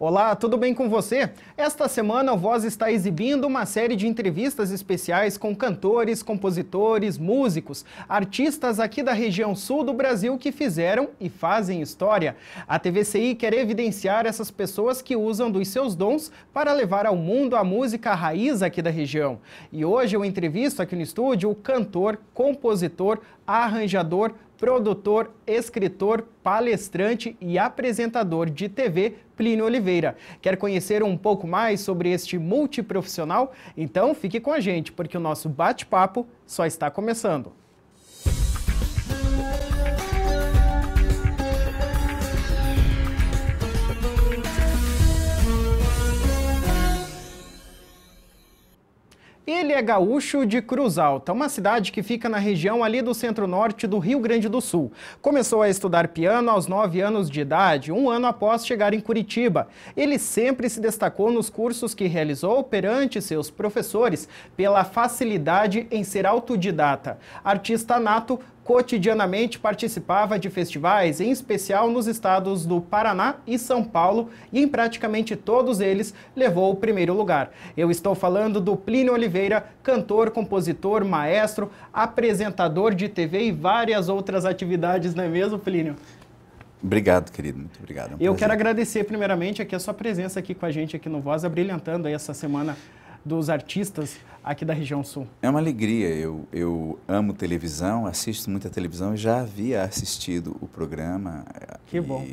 Olá, tudo bem com você? Esta semana o Voz está exibindo uma série de entrevistas especiais com cantores, compositores, músicos, artistas aqui da região sul do Brasil que fizeram e fazem história. A TVCI quer evidenciar essas pessoas que usam dos seus dons para levar ao mundo a música raiz aqui da região. E hoje eu entrevisto aqui no estúdio o cantor, compositor, arranjador, produtor, escritor, palestrante e apresentador de TV, Plínio Oliveira. Quer conhecer um pouco mais sobre este multiprofissional? Então fique com a gente, porque o nosso bate-papo só está começando. Ele é gaúcho de Cruz Alta, uma cidade que fica na região ali do centro-norte do Rio Grande do Sul. Começou a estudar piano aos 9 anos de idade, um ano após chegar em Curitiba. Ele sempre se destacou nos cursos que realizou perante seus professores pela facilidade em ser autodidata. Artista nato, cotidianamente participava de festivais, em especial nos estados do Paraná e São Paulo, e em praticamente todos eles levou o primeiro lugar. Eu estou falando do Plínio Oliveira, cantor, compositor, maestro, apresentador de TV e várias outras atividades, não é mesmo, Plínio? Obrigado, querido, muito obrigado. Eu quero agradecer primeiramente aqui a sua presença aqui com a gente aqui no Voz, abrilhantando aí essa semana dos artistas aqui da região sul. É uma alegria, eu amo televisão, assisto muita televisão e já havia assistido o programa. Que bom.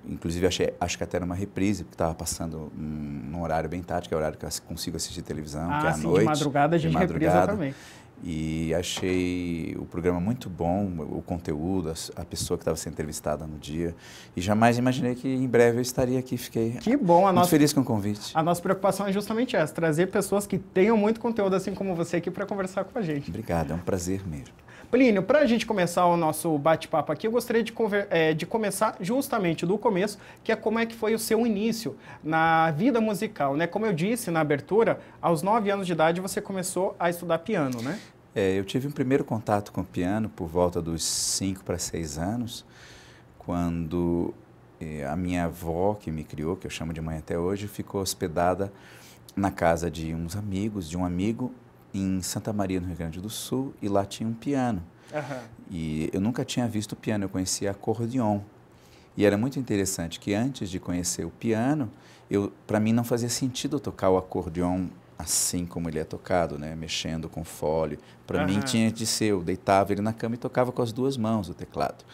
Inclusive acho que até era uma reprise, porque estava passando num horário bem tarde, que é o horário que eu consigo assistir televisão, que é à noite. De madrugada a gente reprisa também. E achei o programa muito bom, o conteúdo, a pessoa que estava sendo entrevistada no dia. E jamais imaginei que em breve eu estaria aqui. Fiquei muito feliz com o convite. A nossa preocupação é justamente essa, trazer pessoas que tenham muito conteúdo assim como você aqui para conversar com a gente. Obrigado, é um prazer mesmo. Plínio, para a gente começar o nosso bate-papo aqui, eu gostaria de começar justamente do começo, que é como é que foi o seu início na vida musical, né? Como eu disse na abertura, aos 9 anos de idade você começou a estudar piano, né? Eu tive um primeiro contato com o piano por volta dos 5 para 6 anos, quando a minha avó, que me criou, que eu chamo de mãe até hoje, ficou hospedada na casa de uns amigos, de um amigo, em Santa Maria, no Rio Grande do Sul, e lá tinha um piano. Uhum. E eu nunca tinha visto o piano, eu conhecia acordeon. E era muito interessante que antes de conhecer o piano, para mim não fazia sentido eu tocar o acordeon assim como ele é tocado, né? Mexendo com fole. Para mim tinha de ser, eu deitava ele na cama e tocava com as duas mãos o teclado.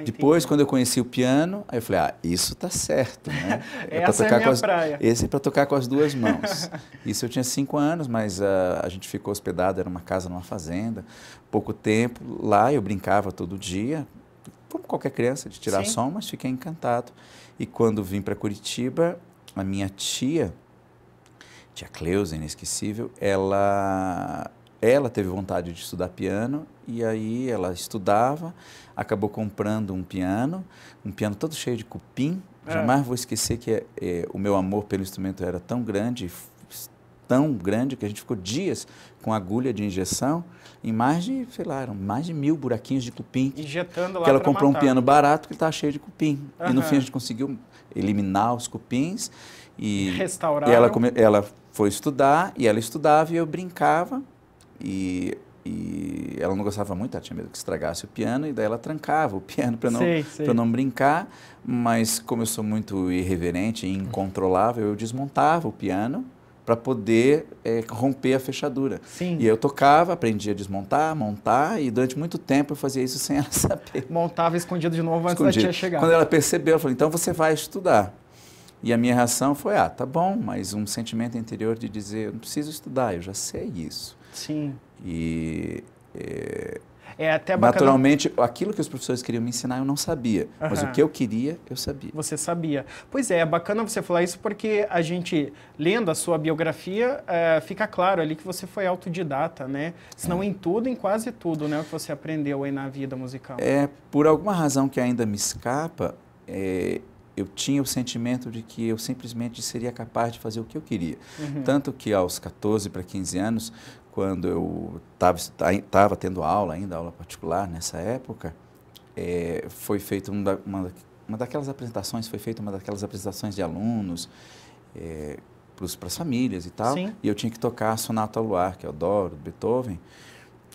Depois, quando eu conheci o piano, aí eu falei, isso tá certo, né? Essa é a minha praia. Esse é para tocar com as duas mãos. Isso eu tinha 5 anos, mas a gente ficou hospedado, era uma casa numa fazenda, pouco tempo. Lá eu brincava todo dia, como qualquer criança, de tirar som, mas fiquei encantado. E quando vim para Curitiba, a minha tia Cleusa, inesquecível, ela teve vontade de estudar piano e aí ela estudava, acabou comprando um piano todo cheio de cupim. Jamais vou esquecer que o meu amor pelo instrumento era tão grande que a gente ficou dias com agulha de injeção em mais de, sei lá, eram mais de 1000 buraquinhos de cupim. Injetando lá. Que ela comprou um piano barato que estava cheio de cupim. E no fim a gente conseguiu eliminar os cupins e restaurar. Ela foi estudar e ela estudava e eu brincava e ela não gostava muito, ela tinha medo que estragasse o piano e daí ela trancava o piano para não brincar, mas como eu sou muito irreverente e incontrolável, eu desmontava o piano para poder romper a fechadura. Sim. E eu tocava, aprendia a desmontar, montar e durante muito tempo eu fazia isso sem ela saber. Montava escondido de novo antes da tia chegar. Quando ela percebeu, ela falou, então você vai estudar. E a minha reação foi, tá bom, mas um sentimento interior de dizer, eu não preciso estudar, eu já sei isso. Sim. E até bacana. Naturalmente, aquilo que os professores queriam me ensinar, eu não sabia. Mas o que eu queria, eu sabia. Você sabia. Pois é bacana você falar isso porque a gente, lendo a sua biografia, fica claro ali que você foi autodidata, né? Se não em tudo, em quase tudo, né? O que você aprendeu aí na vida musical. Por alguma razão que ainda me escapa, eu tinha o sentimento de que eu simplesmente seria capaz de fazer o que eu queria. Tanto que aos 14 para 15 anos, quando eu estava tendo aula ainda, aula particular nessa época, foi feita uma uma daquelas apresentações, foi feita uma daquelas apresentações de alunos, para as famílias e tal, Sim. e eu tinha que tocar a Sonata ao Luar, que eu adoro, Beethoven,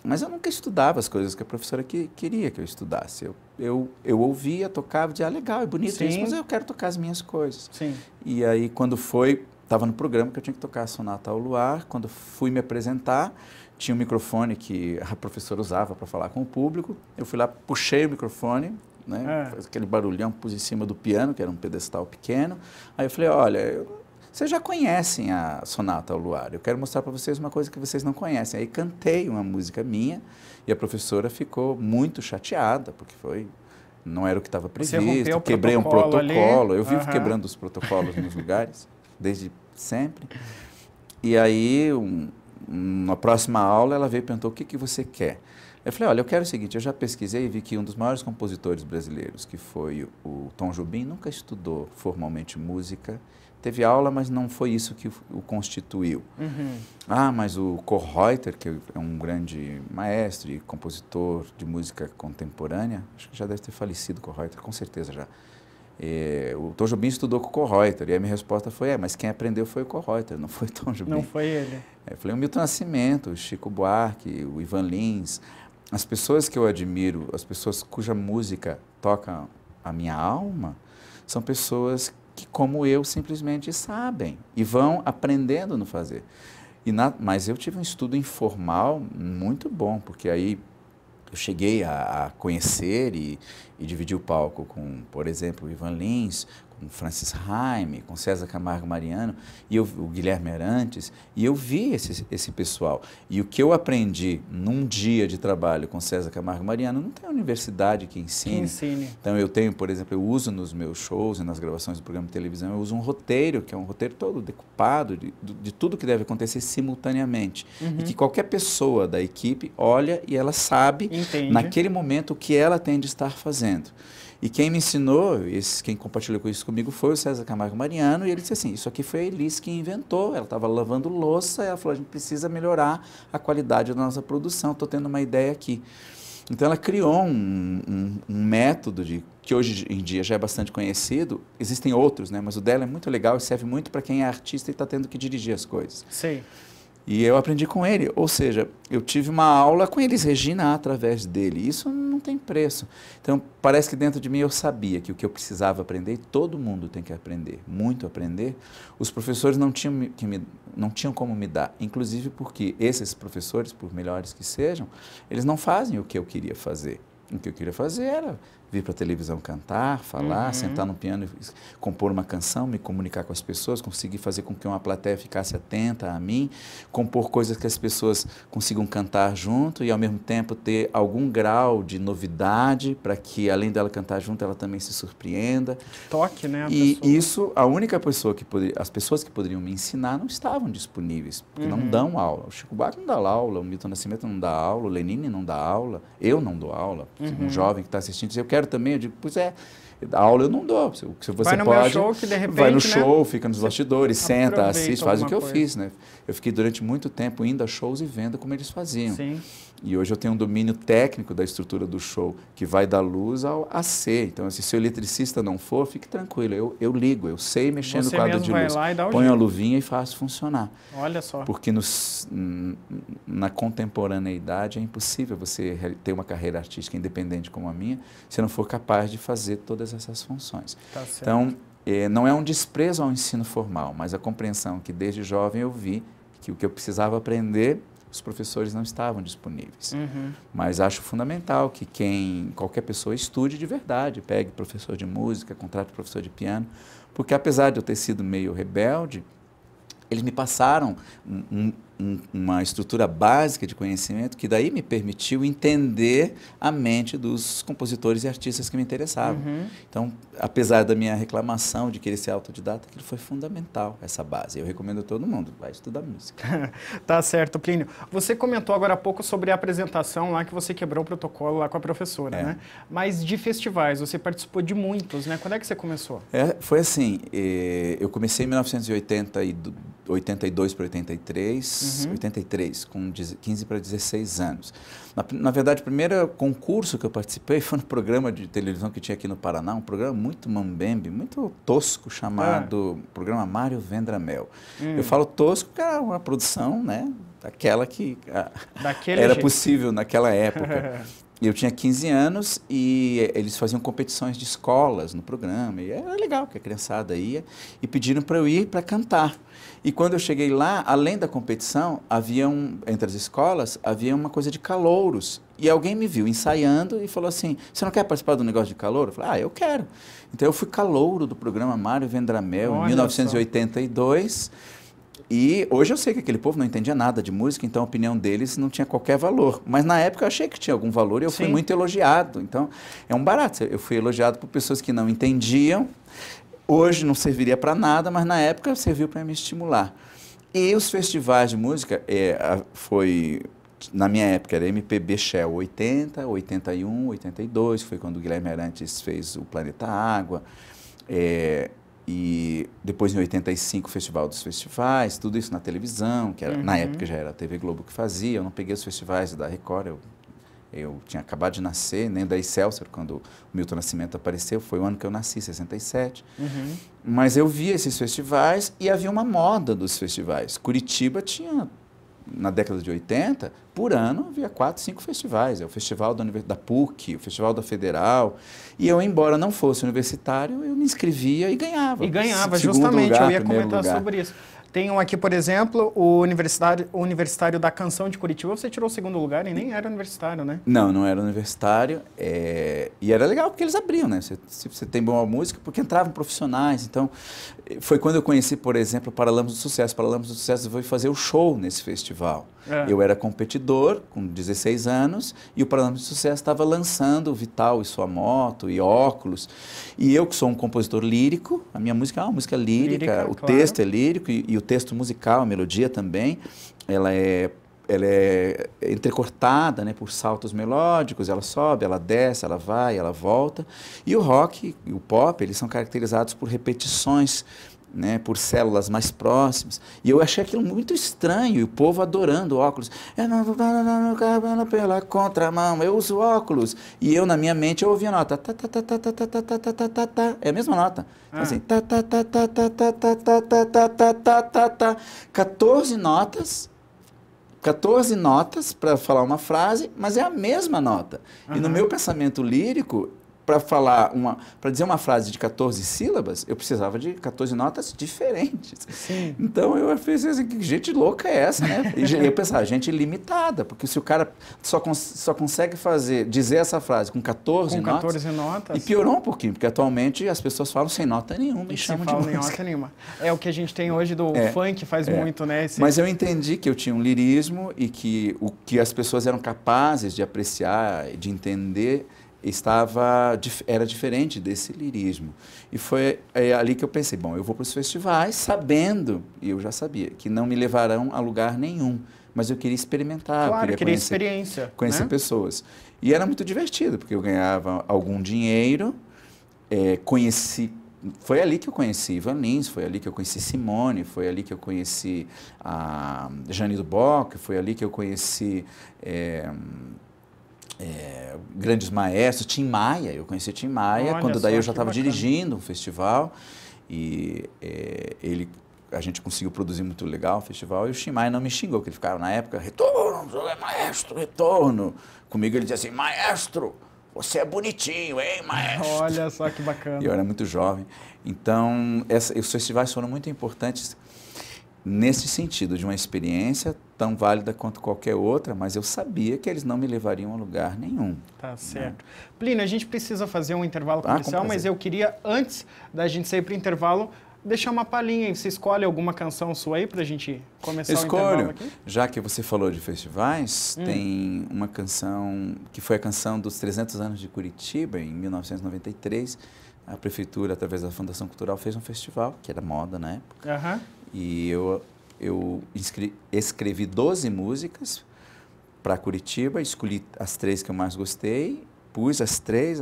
mas eu nunca estudava as coisas que a professora queria que eu estudasse. Eu ouvia, tocava, dizia, legal, é bonito Sim. isso, mas eu quero tocar as minhas coisas. Sim. E aí, quando estava no programa que eu tinha que tocar a Sonata ao Luar, quando fui me apresentar, tinha um microfone que a professora usava para falar com o público, eu fui lá, puxei o microfone, né, faz aquele barulhão, pus em cima do piano, que era um pedestal pequeno, aí eu falei, olha, vocês já conhecem a Sonata ao Luar, eu quero mostrar para vocês uma coisa que vocês não conhecem. Aí cantei uma música minha e a professora ficou muito chateada, porque não era o que estava previsto, quebrei um protocolo, eu vivo quebrando os protocolos nos lugares, desde sempre. E aí, na próxima aula, ela veio e perguntou, o que você quer? Eu falei, olha, eu quero o seguinte, eu já pesquisei e vi que um dos maiores compositores brasileiros, que foi o Tom Jobim, nunca estudou formalmente música, teve aula, mas não foi isso que o constituiu. Ah, mas o Kohreuter, que é um grande maestro e compositor de música contemporânea, acho que já deve ter falecido o Kohreuter, com certeza já. O Tom Jobim estudou com o Kohreuter, e a minha resposta foi, mas quem aprendeu foi o Kohreuter, não foi o Tom Jobim. Não foi ele. Eu falei, o Milton Nascimento, o Chico Buarque, o Ivan Lins, as pessoas que eu admiro, as pessoas cuja música toca a minha alma, são pessoas que, como eu, simplesmente sabem e vão aprendendo no fazer. Mas eu tive um estudo informal muito bom, porque aí eu cheguei a conhecer e dividir o palco com, por exemplo, o Ivan Lins, com Francis Haime, com César Camargo Mariano, e o Guilherme Arantes, e eu vi esse pessoal. E o que eu aprendi num dia de trabalho com César Camargo Mariano, não tem universidade que ensine. Então eu tenho, por exemplo, eu uso nos meus shows e nas gravações do programa de televisão, eu uso um roteiro, que é um roteiro todo decupado de tudo que deve acontecer simultaneamente. E que qualquer pessoa da equipe olha e ela sabe, naquele momento, o que ela tem de estar fazendo. E quem me ensinou, quem compartilhou isso comigo foi o César Camargo Mariano, e ele disse assim, isso aqui foi a Elis que inventou, ela estava lavando louça, e ela falou, a gente precisa melhorar a qualidade da nossa produção, estou tendo uma ideia aqui. Então ela criou um método que hoje em dia já é bastante conhecido, existem outros, né, mas o dela é muito legal e serve muito para quem é artista e está tendo que dirigir as coisas. Sim. E eu aprendi com ele, ou seja, eu tive uma aula com Elis Regina através dele, isso não tem preço. Então, parece que dentro de mim eu sabia que o que eu precisava aprender, e todo mundo tem que aprender, muito aprender, os professores não tinham como me dar, inclusive porque esses professores, por melhores que sejam, eles não fazem o que eu queria fazer. O que eu queria fazer era vir para a televisão cantar, falar, sentar no piano e compor uma canção, me comunicar com as pessoas, conseguir fazer com que uma plateia ficasse atenta a mim, compor coisas que as pessoas consigam cantar junto e, ao mesmo tempo, ter algum grau de novidade para que, além dela cantar junto, ela também se surpreenda. Toque, né? E isso, a única pessoa as pessoas que poderiam me ensinar não estavam disponíveis, porque não dão aula. O Chico Buarque não dá aula, o Milton Nascimento não dá aula, o Lenine não dá aula, eu não dou aula. Um jovem que está assistindo diz, eu quero também, eu digo, pois é, a aula eu não dou, se você vai no pode, meu show que de repente, vai no show, fica nos bastidores, senta, aproveita assiste, faz o que eu coisa. fiz, né? Eu fiquei durante muito tempo indo a shows e vendo como eles faziam. Sim. E hoje eu tenho um domínio técnico da estrutura do show, que vai da luz a C. Então, assim, se o eletricista não for, fique tranquilo, eu ligo, eu sei mexer no quadro de luz. Ponho a luvinha e faço funcionar. Olha só. Porque na contemporaneidade é impossível você ter uma carreira artística independente como a minha, se não for capaz de fazer todas essas funções. Tá certo. Então, não é um desprezo ao ensino formal, mas a compreensão que desde jovem eu vi que o que eu precisava aprender, os professores não estavam disponíveis. Mas acho fundamental que qualquer pessoa estude de verdade, pegue professor de música, contrate professor de piano, porque apesar de eu ter sido meio rebelde, eles me passaram uma estrutura básica de conhecimento que daí me permitiu entender a mente dos compositores e artistas que me interessavam. Então, apesar da minha reclamação de querer ser autodidata, aquilo foi fundamental, essa base. Eu recomendo a todo mundo, vai estudar música. Tá certo, Plínio. Você comentou agora há pouco sobre a apresentação lá que você quebrou o protocolo lá com a professora, né? Mas de festivais, você participou de muitos, né? Quando é que você começou? Foi assim, eu comecei em 1980 82 para 83, 83, com 15 para 16 anos. Na verdade, o primeiro concurso que eu participei foi no programa de televisão que tinha aqui no Paraná, um programa muito mambembe, muito tosco, chamado Programa Mário Vendramel. Eu falo tosco porque era uma produção, né, daquela que era possível naquela época. Eu tinha 15 anos e eles faziam competições de escolas no programa. E era legal, que a criançada ia. E pediram para eu ir para cantar. E quando eu cheguei lá, além da competição, entre as escolas, havia uma coisa de calouros. E alguém me viu ensaiando e falou assim, você não quer participar do negócio de calouro? Eu falei, eu quero. Então eu fui calouro do programa Mário Vendramel, em 1982. E hoje eu sei que aquele povo não entendia nada de música, então a opinião deles não tinha qualquer valor. Mas na época eu achei que tinha algum valor e eu fui muito elogiado. Então é um barato. Eu fui elogiado por pessoas que não entendiam. Hoje não serviria para nada, mas na época serviu para me estimular. E os festivais de música, na minha época, era MPB Shell 80, 81, 82, foi quando o Guilherme Arantes fez o Planeta Água. E depois, em 85, o Festival dos Festivais, tudo isso na televisão, que era, na época já era a TV Globo que fazia. Eu não peguei os festivais da Record, eu tinha acabado de nascer, nem da Excelsior, quando o Milton Nascimento apareceu, foi o ano que eu nasci, 67. Mas eu via esses festivais e havia uma moda dos festivais. Curitiba tinha, na década de 80, por ano havia 4, 5 festivais. É o Festival da PUC, o Festival da Federal. E eu, embora não fosse universitário, eu me inscrevia e ganhava. E ganhava, justamente, eu ia comentar sobre isso. Tem um aqui, por exemplo, o Universitário da Canção de Curitiba. Você tirou o 2º lugar e nem era universitário, né? Não era universitário. E era legal porque eles abriam, né? Você tem boa música, porque entravam profissionais. Então, foi quando eu conheci, por exemplo, o Paralamas do Sucesso. O Paralamas do Sucesso foi fazer o show nesse festival. Eu era competidor, com 16 anos, e o Paralamas do Sucesso estava lançando o Vital e Sua Moto, e Óculos. E eu, que sou um compositor lírico, a minha música é uma música lírica, o texto é lírico, e o texto musical, a melodia também, ela é entrecortada, né, por saltos melódicos, ela sobe, ela desce, ela vai, ela volta. E o rock e o pop, eles são caracterizados por repetições, né, por células mais próximas. E eu achei aquilo muito estranho, e o povo adorando óculos. Pela contramão, eu uso óculos. E eu, na minha mente, eu ouvia a nota. É a mesma nota. Assim, 14 notas para falar uma frase, mas é a mesma nota. E no meu pensamento lírico, para dizer uma frase de 14 sílabas, eu precisava de 14 notas diferentes. Sim. Então eu pensei assim, que gente louca é essa, né? E eu pensava, gente limitada, porque se o cara só consegue dizer essa frase com 14 notas. E piorou um pouquinho, porque atualmente as pessoas falam sem nota nenhuma e chamam de música. Nota nenhuma. É o que a gente tem hoje do funk, faz muito, né? Mas eu entendi que eu tinha um lirismo e que o que as pessoas eram capazes de apreciar, de entender, era diferente desse lirismo. E foi ali que eu pensei, bom, eu vou para os festivais sabendo, e eu já sabia, que não me levarão a lugar nenhum, mas eu queria experimentar, claro, queria experiência, conhecer pessoas. E era muito divertido, porque eu ganhava algum dinheiro, foi ali que eu conheci Ivan Lins, foi ali que eu conheci Simone, foi ali que eu conheci a Jane do Bock, foi ali que eu conheci grandes maestros, Tim Maia, eu conheci Tim Maia, quando daí eu já estava dirigindo um festival e a gente conseguiu produzir muito legal o festival e o Tim Maia não me xingou, porque ele ficava na época, retorno, maestro, retorno. Comigo ele dizia assim, maestro, você é bonitinho, hein, maestro? Olha só que bacana. E eu era muito jovem. Então, os festivais foram muito importantes nesse sentido, de uma experiência tão válida quanto qualquer outra, mas eu sabia que eles não me levariam a lugar nenhum. Tá certo. Plínio, a gente precisa fazer um intervalo comercial, mas eu queria, antes da gente sair para o intervalo, deixar uma palhinha. Você escolhe alguma canção sua aí para a gente começar o intervalo aqui? Já que você falou de festivais, tem uma canção que foi a canção dos 300 anos de Curitiba, em 1993. A prefeitura, através da Fundação Cultural, fez um festival, que era moda na época. E eu escrevi 12 músicas para Curitiba, escolhi as 3 que eu mais gostei pus as três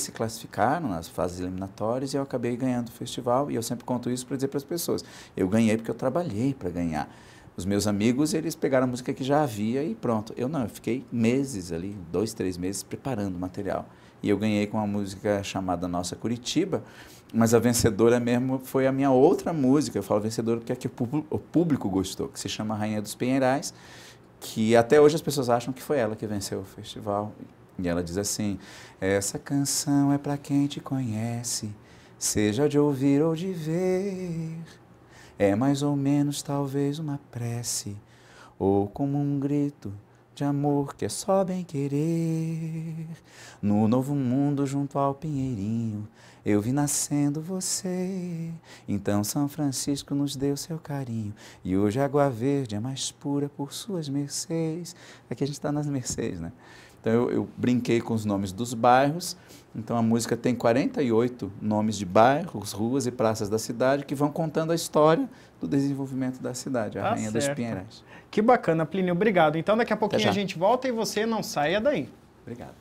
se classificaram nas fases eliminatórias e eu acabei ganhando o festival. E eu sempre conto isso para dizer para as pessoas, eu ganhei porque eu trabalhei para ganhar. Os meus amigos, eles pegaram a música que já havia e pronto. Eu não, eu fiquei meses ali, 2, 3 meses, preparando o material. E eu ganhei com uma música chamada Nossa Curitiba, mas a vencedora mesmo foi a minha outra música. Eu falo vencedora porque é que o público gostou, que se chama Rainha dos Pinheirais, que até hoje as pessoas acham que foi ela que venceu o festival. E ela diz assim, essa canção é para quem te conhece, seja de ouvir ou de ver. É mais ou menos talvez uma prece, ou como um grito de amor que é só bem querer. No novo mundo junto ao Pinheirinho, eu vi nascendo você. Então São Francisco nos deu seu carinho, e hoje a Água Verde é mais pura por suas mercês. Aqui a gente está nas mercês, né? Então eu brinquei com os nomes dos bairros. Então a música tem 48 nomes de bairros, ruas e praças da cidade que vão contando a história do desenvolvimento da cidade, a Rainha dos Pinheirais. Que bacana, Plínio, obrigado. Então daqui a pouquinho a gente volta e você não saia daí. Obrigado.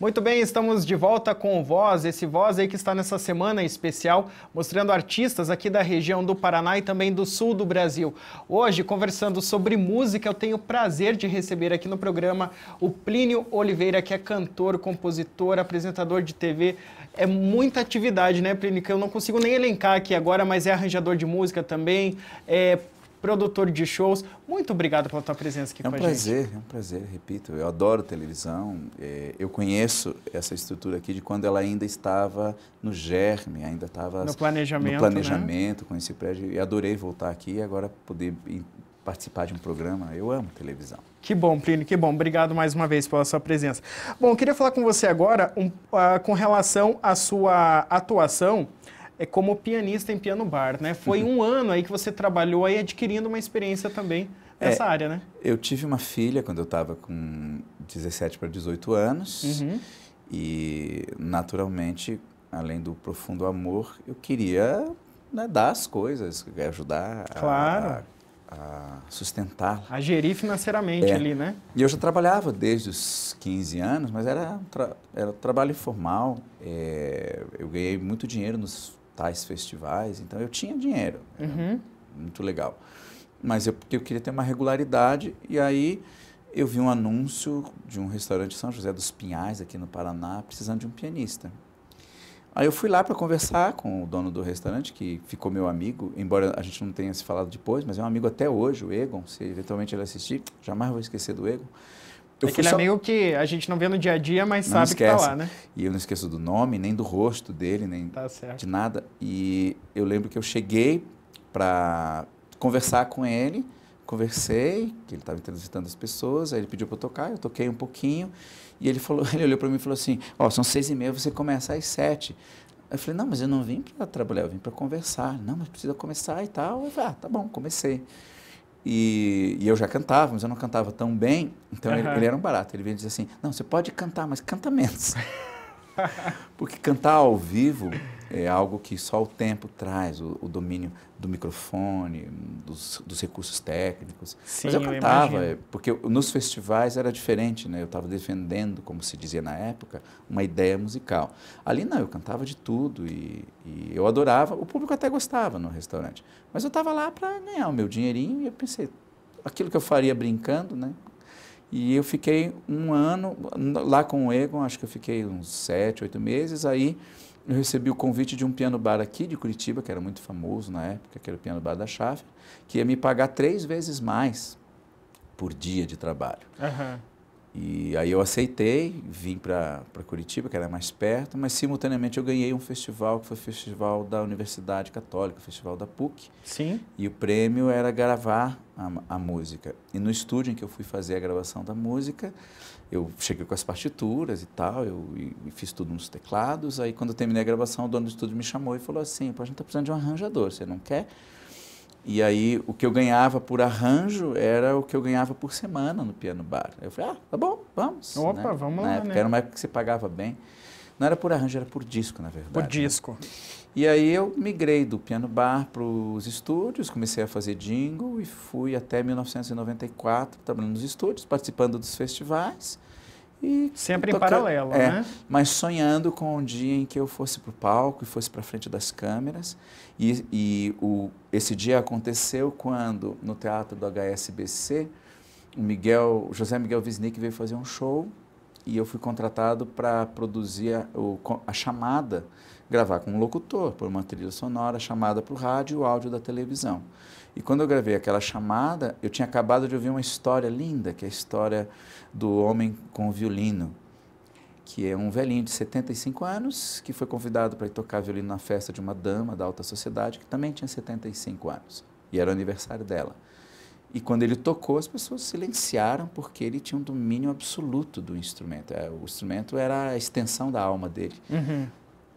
Muito bem, estamos de volta com o Voz, esse Voz aí que está nessa semana especial, mostrando artistas aqui da região do Paraná e também do sul do Brasil. Hoje, conversando sobre música, eu tenho o prazer de receber aqui no programa o Plínio Oliveira, que é cantor, compositor, apresentador de TV. É muita atividade, né, Plínio? Que eu não consigo nem elencar aqui agora, mas é arranjador de música também, produtor de shows. Muito obrigado pela tua presença aqui com a gente. É um prazer, repito. Eu adoro televisão. Eu conheço essa estrutura aqui de quando ela ainda estava no germe, ainda estava no planejamento, né? Com esse prédio. E adorei voltar aqui e agora poder participar de um programa. Eu amo televisão. Que bom, Plínio, que bom. Obrigado mais uma vez pela sua presença. Bom, eu queria falar com você agora com relação à sua atuação como pianista em piano bar, né? Foi um ano aí que você trabalhou aí adquirindo uma experiência também nessa área, né? Eu tive uma filha quando eu estava com 17 para 18 anos e, naturalmente, além do profundo amor, eu queria, né, dar as coisas, ajudar a sustentar. A gerir financeiramente ali, né? E eu já trabalhava desde os 15 anos, mas era trabalho informal. Eu ganhei muito dinheiro nos tais festivais, então eu tinha dinheiro, muito legal. Mas porque eu queria ter uma regularidade, e aí eu vi um anúncio de um restaurante São José dos Pinhais, aqui no Paraná, precisando de um pianista. Aí eu fui lá para conversar com o dono do restaurante, que ficou meu amigo, embora a gente não tenha se falado depois, mas é um amigo até hoje, o Egon. Se eventualmente ele assistir, jamais vou esquecer do Egon. Aquele amigo que a gente não vê no dia a dia, mas sabe que está lá, né? E eu não esqueço do nome, nem do rosto dele, nem de nada. E eu lembro que eu cheguei para conversar com ele, conversei, que ele estava entrevistando as pessoas, aí ele pediu para eu tocar, eu toquei um pouquinho, e ele olhou para mim e falou assim, são 6h30, você começa às 7h. Eu falei, não, mas eu não vim para trabalhar, eu vim para conversar. Não, mas precisa começar e tal. Eu falei, tá bom, comecei. E eu já cantava, mas eu não cantava tão bem, então ele era um barato. Ele veio dizer assim, não, você pode cantar, mas canta menos. Porque cantar ao vivo é algo que só o tempo traz, o domínio do microfone, dos recursos técnicos. Sim, mas eu cantava, porque nos festivais era diferente, né? Eu estava defendendo, como se dizia na época, uma ideia musical. Ali não, eu cantava de tudo e eu adorava, o público até gostava no restaurante. Mas eu estava lá para ganhar o meu dinheirinho e eu pensei, aquilo que eu faria brincando, né? E eu fiquei um ano lá com o Egon, acho que eu fiquei uns 7, 8 meses, aí eu recebi o convite de um piano bar aqui de Curitiba, que era muito famoso na época, que era o piano bar da Schaffer, que ia me pagar 3 vezes mais por dia de trabalho. E aí eu aceitei, vim para Curitiba, que era mais perto, mas simultaneamente eu ganhei um festival, que foi o Festival da Universidade Católica, o Festival da PUC. Sim. E o prêmio era gravar a música. E no estúdio em que eu fui fazer a gravação da música, eu cheguei com as partituras e tal, eu fiz tudo nos teclados. Aí quando eu terminei a gravação, o dono do estúdio me chamou e falou assim, a gente está precisando de um arranjador, você não quer? E aí, o que eu ganhava por arranjo era o que eu ganhava por semana no piano bar. Eu falei, tá bom, vamos. Opa, vamos lá, na época, né? era uma época que você pagava bem. Não era por arranjo, era por disco, na verdade. Por disco. Né? E aí eu migrei do piano bar para os estúdios, comecei a fazer jingle e fui até 1994 trabalhando nos estúdios, participando dos festivais. E sempre em paralelo, né? Mas sonhando com um dia em que eu fosse para o palco e fosse para frente das câmeras. Esse dia aconteceu quando, no teatro do HSBC, o José Miguel Wisnik veio fazer um show e eu fui contratado para produzir a chamada, gravar com um locutor, por uma trilha sonora, chamada para o rádio e o áudio da televisão. E quando eu gravei aquela chamada, eu tinha acabado de ouvir uma história linda, que é a história do homem com o violino, que é um velhinho de 75 anos, que foi convidado para ir tocar violino na festa de uma dama da alta sociedade, que também tinha 75 anos, e era o aniversário dela. E quando ele tocou, as pessoas silenciaram, porque ele tinha um domínio absoluto do instrumento. O instrumento era a extensão da alma dele. Uhum.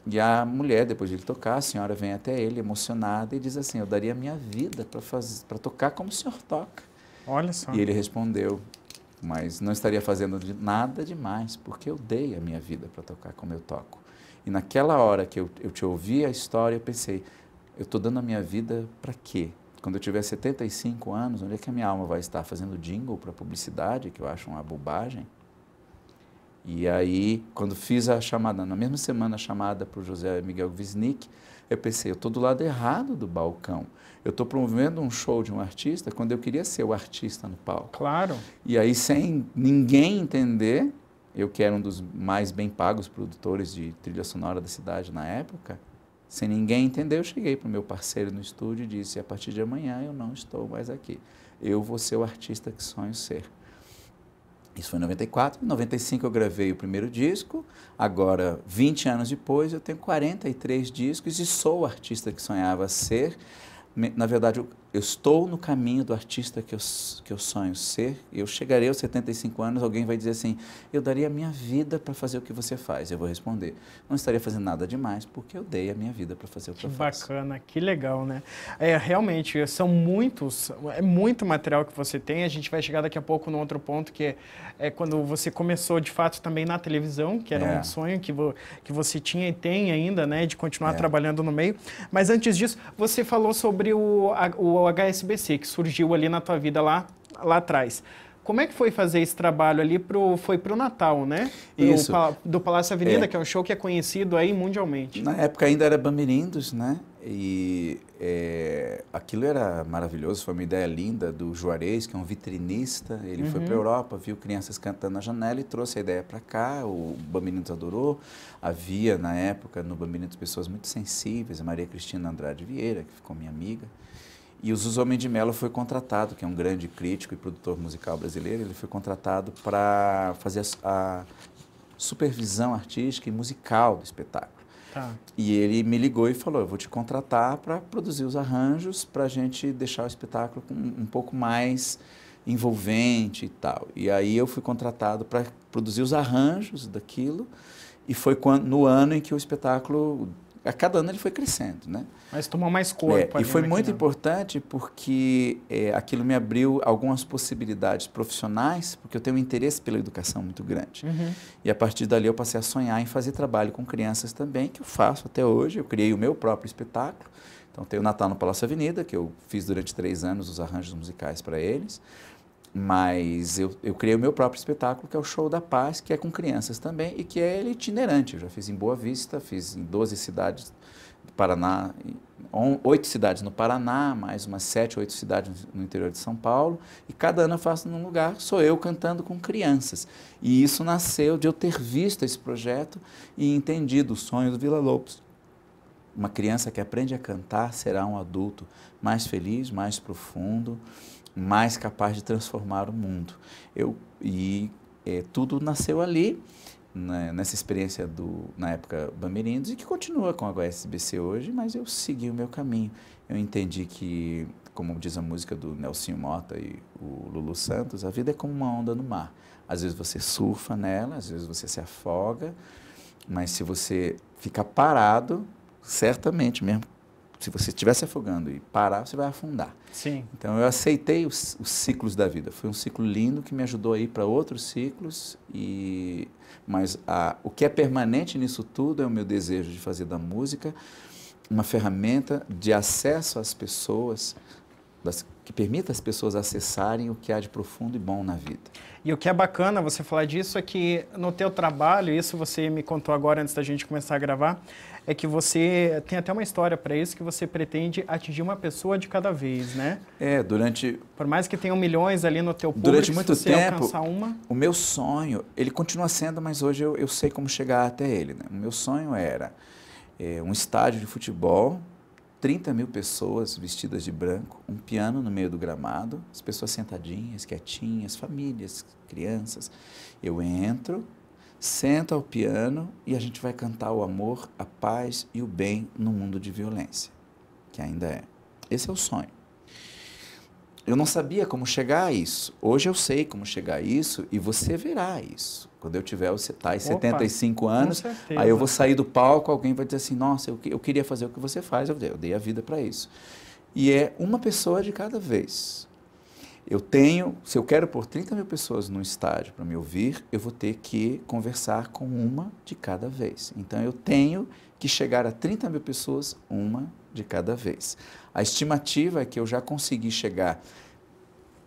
E a mulher, depois de ele tocar, a senhora vem até ele, emocionada, e diz assim, eu daria minha vida para tocar como o senhor toca. Olha só. E ele respondeu, mas não estaria fazendo nada demais, porque eu dei a minha vida para tocar como eu toco. E naquela hora que eu te ouvi a história, eu pensei, eu estou dando a minha vida para quê? Quando eu tiver 75 anos, onde é que a minha alma vai estar? Fazendo jingle para publicidade, que eu acho uma bobagem? E aí, quando fiz a chamada, na mesma semana a chamada para o José Miguel Wisnik, eu pensei, eu estou do lado errado do balcão. Eu estou promovendo um show de um artista quando eu queria ser o artista no palco. Claro. E aí, sem ninguém entender, eu que era um dos mais bem pagos produtores de trilha sonora da cidade na época, sem ninguém entender, eu cheguei para o meu parceiro no estúdio e disse, a partir de amanhã eu não estou mais aqui. Eu vou ser o artista que sonho ser. Isso foi em 94, em 95 eu gravei o primeiro disco, agora, 20 anos depois, eu tenho 43 discos e sou o artista que sonhava ser. Na verdade, eu estou no caminho do artista que eu sonho ser. Eu chegarei aos 75 anos, alguém vai dizer assim, eu daria a minha vida para fazer o que você faz. Eu vou responder, não estaria fazendo nada demais, porque eu dei a minha vida para fazer o que eu faço. Bacana, que legal, né? Realmente, é muito material que você tem. A gente vai chegar daqui a pouco no outro ponto, que é quando você começou, de fato, também na televisão, que era um sonho que você tinha e tem ainda, né, de continuar trabalhando no meio. Mas antes disso, você falou sobre o HSBC, que surgiu ali na tua vida lá atrás. Como é que foi fazer esse trabalho ali? Foi pro Natal, né? Isso. Do Palácio Avenida, que é um show que é conhecido aí mundialmente. Na época ainda era Bamirindos, né? E aquilo era maravilhoso, foi uma ideia linda do Juarez, que é um vitrinista. Ele foi para a Europa, viu crianças cantando na janela e trouxe a ideia para cá. O Bamirindos adorou. Havia, na época, no Bamirindos, pessoas muito sensíveis. A Maria Cristina Andrade Vieira, que ficou minha amiga. E o Zuzo Homem de Mello foi contratado, que é um grande crítico e produtor musical brasileiro, ele foi contratado para fazer a supervisão artística e musical do espetáculo. Tá. E ele me ligou e falou, eu vou te contratar para produzir os arranjos, para a gente deixar o espetáculo um pouco mais envolvente e tal. E aí eu fui contratado para produzir os arranjos daquilo, e foi no ano em que o espetáculo... A cada ano ele foi crescendo, né? Mas tomou mais corpo. E foi muito importante porque aquilo me abriu algumas possibilidades profissionais, porque eu tenho um interesse pela educação muito grande. E a partir dali eu passei a sonhar em fazer trabalho com crianças também, que eu faço até hoje. Eu criei o meu próprio espetáculo. Então tem o Natal no Palácio Avenida, que eu fiz durante 3 anos os arranjos musicais para eles. Mas eu criei o meu próprio espetáculo, que é o Show da Paz, que é com crianças também e que é itinerante. Eu já fiz em Boa Vista, fiz em 12 cidades do Paraná, 8 cidades no Paraná, mais umas 7, 8 cidades no interior de São Paulo. E cada ano eu faço num lugar, sou eu cantando com crianças. E isso nasceu de eu ter visto esse projeto e entendido o sonho do Villa-Lobos. Uma criança que aprende a cantar será um adulto mais feliz, mais profundo, mais capaz de transformar o mundo. Tudo nasceu ali, né, nessa experiência na época Bamirindos, e que continua com a HSBC hoje, mas eu segui o meu caminho. Eu entendi que, como diz a música do Nelsinho Motta e o Lulu Santos, a vida é como uma onda no mar. Às vezes você surfa nela, às vezes você se afoga, mas se você ficar parado, certamente mesmo se você estiver se afogando e parar, você vai afundar. Sim. Então eu aceitei os ciclos da vida. Foi um ciclo lindo que me ajudou a ir para outros ciclos, mas o que é permanente nisso tudo é o meu desejo de fazer da música uma ferramenta de acesso às pessoas, que permita às pessoas acessarem o que há de profundo e bom na vida. E o que é bacana você falar disso é que no teu trabalho, isso você me contou agora antes da gente começar a gravar, é que você tem até uma história para isso, que você pretende atingir uma pessoa de cada vez, né? Por mais que tenham milhões ali no teu público, durante muito se você tempo, alcançar uma... o meu sonho, ele continua sendo, mas hoje eu sei como chegar até ele, né? O meu sonho era um estádio de futebol, 30 mil pessoas vestidas de branco, um piano no meio do gramado, as pessoas sentadinhas, quietinhas, famílias, crianças. Eu entro, sento ao piano e a gente vai cantar o amor, a paz e o bem no mundo de violência, que ainda é. Esse é o sonho. Eu não sabia como chegar a isso. Hoje eu sei como chegar a isso e você verá isso. Quando eu tiver os 75 anos, aí eu vou sair do palco, alguém vai dizer assim, nossa, eu queria fazer o que você faz, eu dei a vida para isso. E é uma pessoa de cada vez. Se eu quero pôr 30 mil pessoas no estádio para me ouvir, eu vou ter que conversar com uma de cada vez. Então eu tenho que chegar a 30 mil pessoas, uma de cada vez. A estimativa é que eu já consegui chegar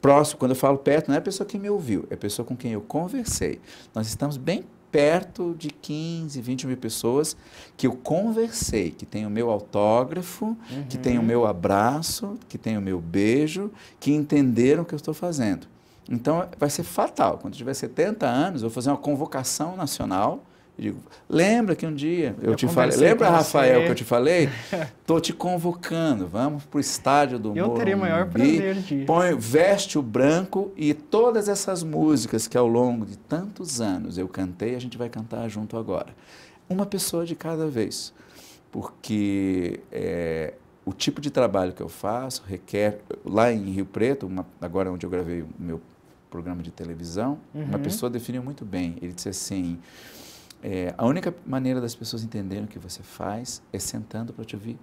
próximo, quando eu falo perto, não é a pessoa que me ouviu, é a pessoa com quem eu conversei. Nós estamos bem perto de 15, 20 mil pessoas que eu conversei, que tem o meu autógrafo, que tem o meu abraço, que tem o meu beijo, que entenderam o que eu estou fazendo. Então, vai ser fatal. Quando eu tiver 70 anos, eu vou fazer uma convocação nacional. Eu digo, lembra que um dia eu te falei, lembra, Rafael, que eu te falei? Estou te convocando, vamos para o estádio do Morumbi. Eu teria o maior prazer disso. Veste o branco e todas essas músicas que ao longo de tantos anos eu cantei, a gente vai cantar junto agora. Uma pessoa de cada vez, porque o tipo de trabalho que eu faço requer, lá em Rio Preto, agora onde eu gravei o meu programa de televisão, uma pessoa definiu muito bem, ele disse assim... a única maneira das pessoas entenderem o que você faz é sentando para te ouvir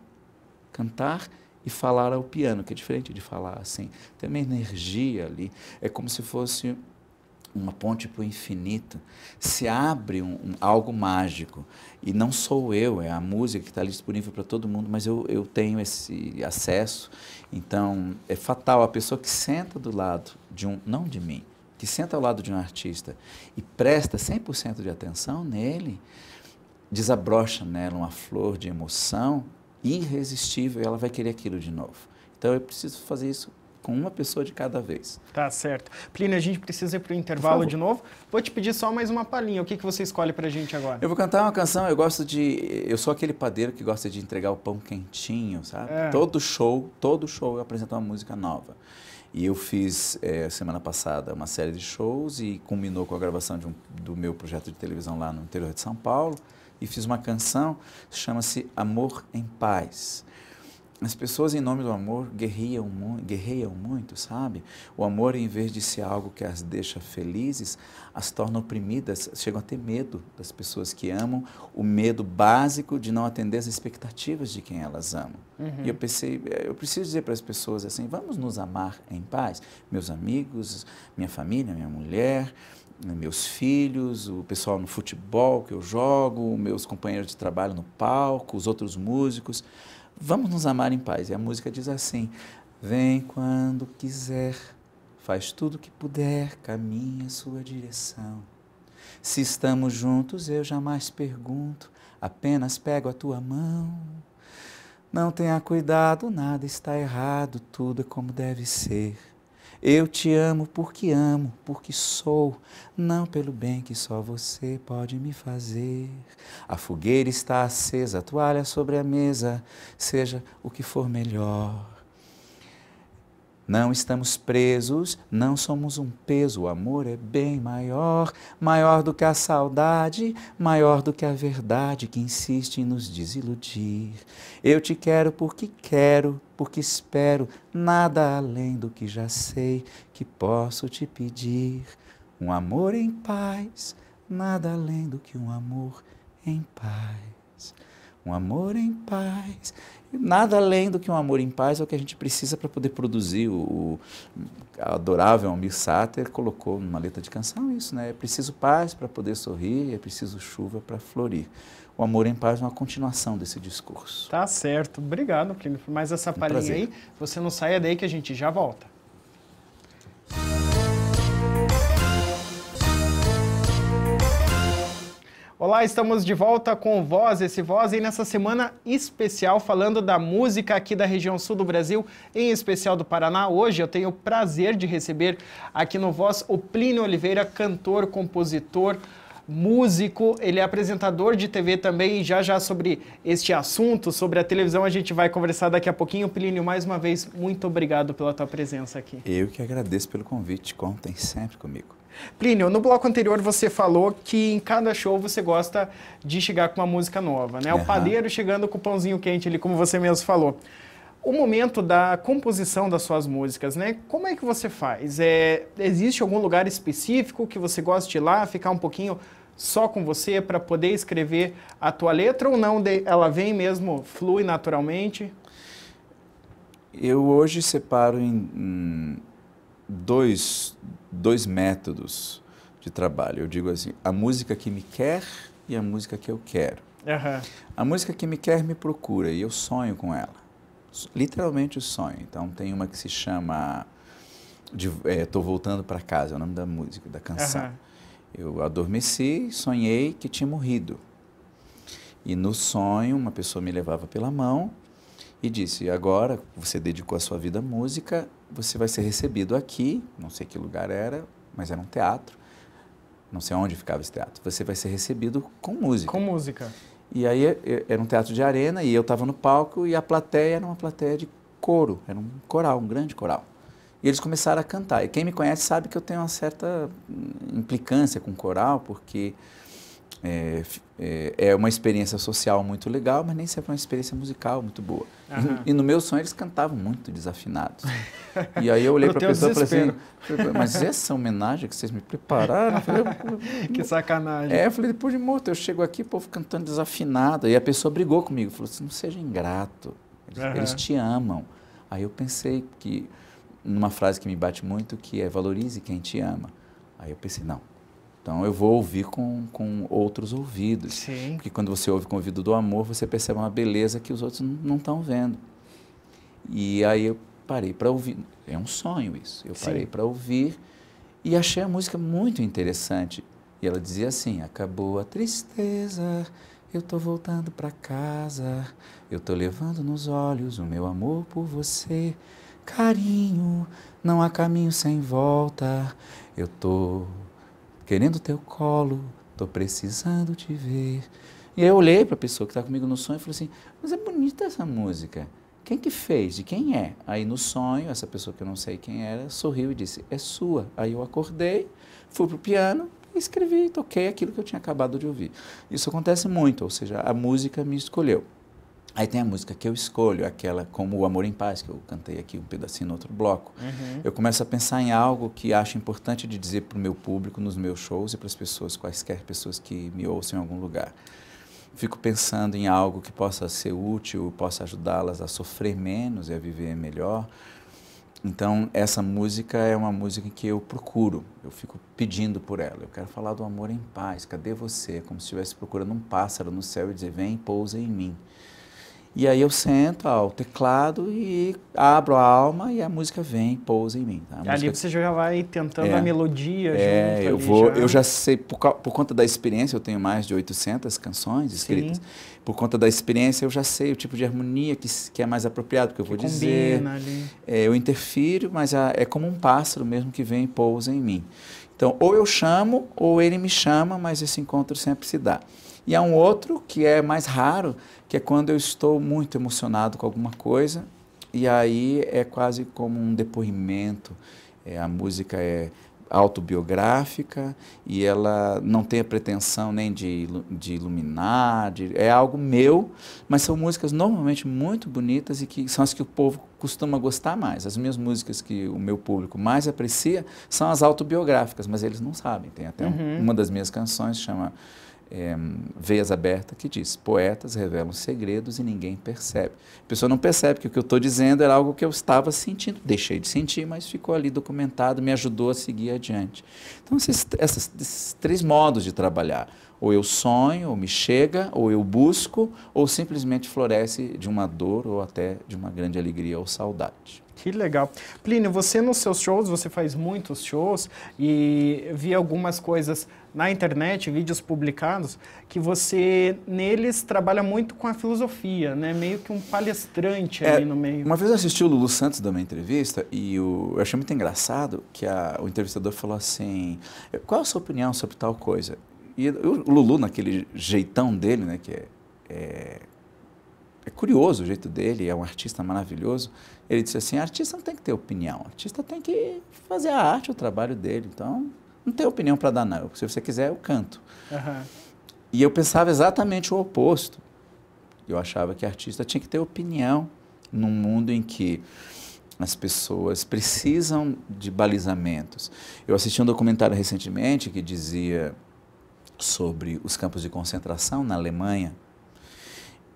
cantar e falar ao piano, que é diferente de falar assim. Tem uma energia ali, é como se fosse uma ponte para o infinito. Se abre algo mágico. E não sou eu, é a música que está ali disponível para todo mundo, mas eu tenho esse acesso. Então, é fatal a pessoa que senta do lado não de mim, que senta ao lado de um artista e presta 100% de atenção nele, desabrocha nela uma flor de emoção irresistível e ela vai querer aquilo de novo. Então eu preciso fazer isso com uma pessoa de cada vez. Tá certo. Plínio, a gente precisa ir para o intervalo de novo. Vou te pedir só mais uma palhinha. O que você escolhe para a gente agora? Eu vou cantar uma canção, eu sou aquele padeiro que gosta de entregar o pão quentinho, sabe? Todo show eu apresento uma música nova. E eu fiz, semana passada, uma série de shows e culminou com a gravação do meu projeto de televisão lá no interior de São Paulo. E fiz uma canção, chama-se Amor em Paz. As pessoas, em nome do amor, guerreiam muito, sabe? O amor, em vez de ser algo que as deixa felizes, as torna oprimidas, chegam a ter medo das pessoas que amam, o medo básico de não atender às expectativas de quem elas amam. E eu pensei, eu preciso dizer para as pessoas assim, vamos nos amar em paz? Meus amigos, minha família, minha mulher, meus filhos, o pessoal no futebol que eu jogo, meus companheiros de trabalho no palco, os outros músicos. Vamos nos amar em paz. E a música diz assim, vem quando quiser, faz tudo que puder, caminha em sua direção. Se estamos juntos, eu jamais pergunto, apenas pego a tua mão. Não tenha cuidado, nada está errado, tudo é como deve ser. Eu te amo, porque sou, não pelo bem que só você pode me fazer. A fogueira está acesa, a toalha sobre a mesa, seja o que for melhor. Não estamos presos, não somos um peso, o amor é bem maior, maior do que a saudade, maior do que a verdade que insiste em nos desiludir. Eu te quero, porque espero, nada além do que já sei que posso te pedir. Um amor em paz, nada além do que um amor em paz. um amor em paz. Nada além do que um amor em paz é o que a gente precisa para poder produzir. O adorável Almir Sater colocou numa letra de canção isso, né? É preciso paz para poder sorrir, é preciso chuva para florir. O amor em paz é uma continuação desse discurso. Tá certo. Obrigado, Plínio, por mais essa palhinha aí. Você não saia daí que a gente já volta. Olá, estamos de volta com Voz, esse Voz, e nessa semana especial falando da música aqui da região sul do Brasil, em especial do Paraná. Hoje eu tenho o prazer de receber aqui no Voz o Plínio Oliveira, cantor, compositor, músico, ele é apresentador de TV também, e já sobre este assunto, sobre a televisão, a gente vai conversar daqui a pouquinho. Plínio, mais uma vez, muito obrigado pela tua presença aqui. Eu que agradeço pelo convite, contem sempre comigo. Plínio, no bloco anterior você falou que em cada show você gosta de chegar com uma música nova, né? O padeiro chegando com o pãozinho quente ali, como você mesmo falou. O momento da composição das suas músicas, né? Como é que você faz? Existe algum lugar específico que você gosta de ir lá, ficar um pouquinho só com você para poder escrever a tua letra, ou não? Ela vem mesmo, flui naturalmente? Eu hoje separo em dois métodos de trabalho. Eu digo assim, a música que me quer e a música que eu quero. A música que me quer me procura e eu sonho com ela. Literalmente o sonho. Então tem uma que se chama Tô Voltando para Casa, é o nome da música, da canção. Eu adormeci, sonhei que tinha morrido. E no sonho uma pessoa me levava pela mão e disse, agora você dedicou a sua vida à música, você vai ser recebido aqui, não sei que lugar era, mas era um teatro, não sei onde ficava esse teatro, você vai ser recebido com música. Com música. E aí era um teatro de arena e eu estava no palco e a plateia era uma plateia de coro, era um coral, um grande coral. E eles começaram a cantar. E quem me conhece sabe que eu tenho uma certa implicância com coral, porque é uma experiência social muito legal, mas nem sempre é uma experiência musical muito boa. E no meu sonho eles cantavam muito desafinados. E aí eu olhei para a pessoa e falei assim, mas essa homenagem que vocês me prepararam? Eu falei, que sacanagem. Eu falei, depois de morto, eu chego aqui, o povo cantando desafinado. E a pessoa brigou comigo, falou assim, não seja ingrato, eles te amam. Aí eu pensei que, numa frase que me bate muito, que é valorize quem te ama. Aí eu pensei, não. Então, eu vou ouvir com outros ouvidos. Sim. Porque quando você ouve com o ouvido do amor, você percebe uma beleza que os outros não estão vendo. E aí eu parei para ouvir. É um sonho isso. Eu parei para ouvir e achei a música muito interessante. E ela dizia assim, acabou a tristeza, eu estou voltando para casa, eu estou levando nos olhos o meu amor por você. Carinho, não há caminho sem volta, eu estou querendo teu colo, tô precisando te ver. E aí eu olhei para a pessoa que está comigo no sonho e falei assim, mas é bonita essa música. Quem que fez? De quem é? Aí no sonho, essa pessoa que eu não sei quem era, sorriu e disse, é sua. Aí eu acordei, fui pro piano, escrevi, toquei aquilo que eu tinha acabado de ouvir. Isso acontece muito, ou seja, a música me escolheu. Aí tem a música que eu escolho, aquela como O Amor em Paz, que eu cantei aqui um pedacinho no outro bloco. Eu começo a pensar em algo que acho importante de dizer para o meu público, nos meus shows e para as pessoas, quaisquer pessoas que me ouçam em algum lugar. Fico pensando em algo que possa ser útil, possa ajudá-las a sofrer menos e a viver melhor. Então, essa música é uma música que eu procuro, eu fico pedindo por ela. Eu quero falar do amor em paz, cadê você? Como se estivesse procurando um pássaro no céu e dizer, vem, pousa em mim. E aí eu sento ao teclado e abro a alma e a música vem, pousa em mim. Tá? Ali você já vai tentando a melodia junto. Eu já sei, por conta da experiência, eu tenho mais de 800 canções escritas. Sim. Por conta da experiência, eu já sei o tipo de harmonia que é mais apropriado, porque eu vou dizer. Ali. Eu interfiro, mas é como um pássaro mesmo que vem e pousa em mim. Então, ou eu chamo, ou ele me chama, mas esse encontro sempre se dá. E há um outro que é mais raro, que é quando eu estou muito emocionado com alguma coisa, e aí é quase como um depoimento. A música é autobiográfica e ela não tem a pretensão nem de iluminar, é algo meu, mas são músicas normalmente muito bonitas e que são as que o povo costuma gostar mais. As minhas músicas que o meu público mais aprecia são as autobiográficas, mas eles não sabem. Tem até uma das minhas canções chama Veias Abertas, que diz: poetas revelam segredos e ninguém percebe. A pessoa não percebe que o que eu estou dizendo era algo que eu estava sentindo. Deixei de sentir, mas ficou ali documentado, me ajudou a seguir adiante. Então, esses 3 modos de trabalhar. Ou eu sonho, ou me chega, ou eu busco, ou simplesmente floresce de uma dor ou até de uma grande alegria ou saudade. Que legal. Plínio, você nos seus shows, você faz muitos shows e vi algumas coisas na internet, vídeos publicados, que você neles trabalha muito com a filosofia, né? Meio que um palestrante ali no meio. Uma vez eu assisti o Lulu Santos dar uma entrevista e eu achei muito engraçado que o entrevistador falou assim: qual é a sua opinião sobre tal coisa? E o Lulu, naquele jeitão dele, né, que é curioso o jeito dele, é um artista maravilhoso, ele disse assim: artista não tem que ter opinião, artista tem que fazer a arte, o trabalho dele, então não tem opinião para dar não, se você quiser eu canto. Uhum. E eu pensava exatamente o oposto, eu achava que artista tinha que ter opinião num mundo em que as pessoas precisam de balizamentos. Eu assisti um documentário recentemente que dizia sobre os campos de concentração na Alemanha.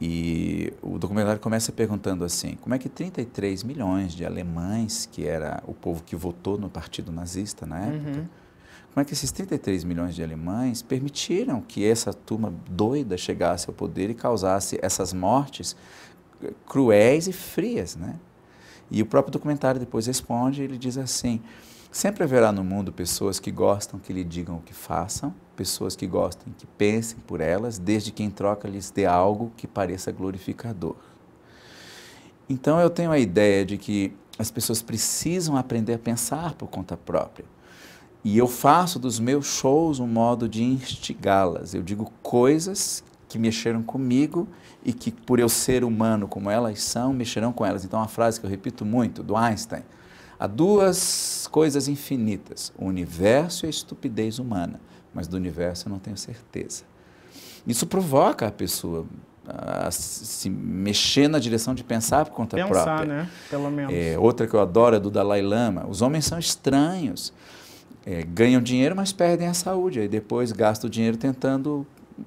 E o documentário começa perguntando assim: como é que 33 milhões de alemães, que era o povo que votou no partido nazista na época, como é que esses 33 milhões de alemães permitiram que essa turma doida chegasse ao poder e causasse essas mortes cruéis e frias, né? E o próprio documentário depois responde, ele diz assim: sempre haverá no mundo pessoas que gostam que lhe digam o que façam, pessoas que gostem que pensem por elas, desde que em troca lhes dê algo que pareça glorificador. Então eu tenho a ideia de que as pessoas precisam aprender a pensar por conta própria. E eu faço dos meus shows um modo de instigá-las. Eu digo coisas que mexeram comigo e que, por eu ser humano como elas são, mexerão com elas. Então, uma frase que eu repito muito, do Einstein: há 2 coisas infinitas, o universo e a estupidez humana, mas do universo eu não tenho certeza. Isso provoca a pessoa a se mexer na direção de pensar por conta própria. Pensar, né? Pelo menos. Outra que eu adoro é do Dalai Lama: os homens são estranhos, ganham dinheiro, mas perdem a saúde, aí depois gastam o dinheiro tentando